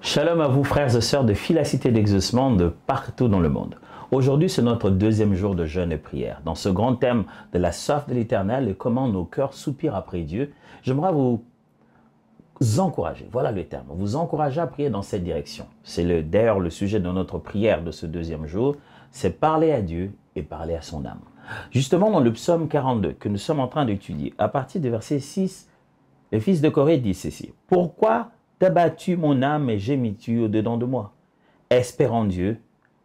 Shalom à vous frères et sœurs de Philacité d'Exaucement de partout dans le monde. Aujourd'hui, c'est notre deuxième jour de jeûne et prière. Dans ce grand thème de la soif de l'Éternel et comment nos cœurs soupirent après Dieu, j'aimerais vous encourager, voilà le terme, vous encourager à prier dans cette direction. C'est d'ailleurs le sujet de notre prière de ce deuxième jour, c'est parler à Dieu et parler à son âme. Justement, dans le psaume 42 que nous sommes en train d'étudier, à partir du verset 6, le fils de Corée dit ceci: « Pourquoi t'as battu mon âme et gémis-tu au-dedans de moi? Espère en Dieu,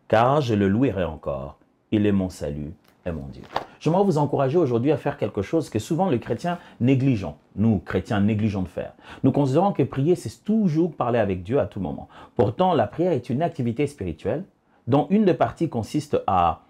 car je le louerai encore. Il est mon salut et mon Dieu. » J'aimerais vous encourager aujourd'hui à faire quelque chose que souvent les chrétiens négligeons, nous chrétiens négligeons de faire. Nous considérons que prier, c'est toujours parler avec Dieu à tout moment. Pourtant, la prière est une activité spirituelle dont une des parties consiste à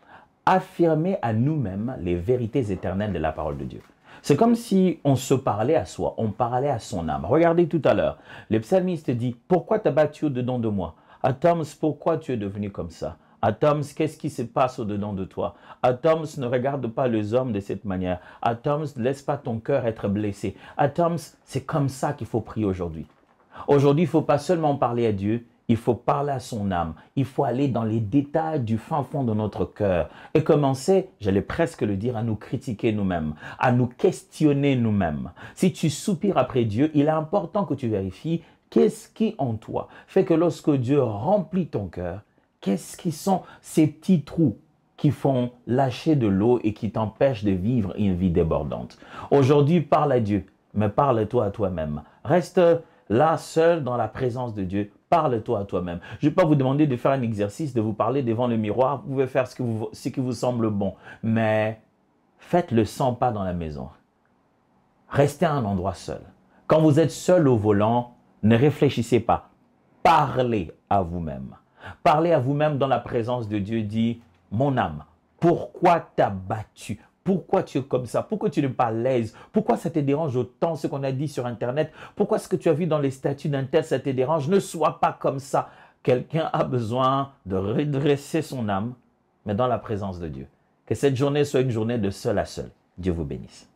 affirmer à nous-mêmes les vérités éternelles de la parole de Dieu. C'est comme si on se parlait à soi, on parlait à son âme. Regardez tout à l'heure, le psalmiste dit « Pourquoi t'as battu au-dedans de moi? Atoms, pourquoi tu es devenu comme ça? Atoms, qu'est-ce qui se passe au-dedans de toi? Atoms, ne regarde pas les hommes de cette manière. Atoms, ne laisse pas ton cœur être blessé. Atoms, c'est comme ça qu'il faut prier aujourd'hui. Aujourd'hui, il ne faut pas seulement parler à Dieu, il faut parler à son âme. Il faut aller dans les détails du fin fond de notre cœur et commencer, j'allais presque le dire, à nous critiquer nous-mêmes, à nous questionner nous-mêmes. Si tu soupires après Dieu, il est important que tu vérifies qu'est-ce qui en toi fait que lorsque Dieu remplit ton cœur, qu'est-ce qui sont ces petits trous qui font lâcher de l'eau et qui t'empêchent de vivre une vie débordante. Aujourd'hui, parle à Dieu, mais parle-toi à toi-même. Reste là, seul dans la présence de Dieu. Parle-toi à toi-même. Je ne vais pas vous demander de faire un exercice, de vous parler devant le miroir. Vous pouvez faire ce qui vous semble bon. Mais faites-le sans pas dans la maison. Restez à un endroit seul. Quand vous êtes seul au volant, ne réfléchissez pas. Parlez à vous-même. Parlez à vous-même dans la présence de Dieu. Dit, mon âme, pourquoi t'as battu? Pourquoi tu es comme ça? Pourquoi tu n'es pas à l'aise? Pourquoi ça te dérange autant ce qu'on a dit sur Internet? Pourquoi ce que tu as vu dans les statuts d'un tel, ça te dérange? Ne sois pas comme ça. Quelqu'un a besoin de redresser son âme, mais dans la présence de Dieu. Que cette journée soit une journée de seul à seul. Dieu vous bénisse.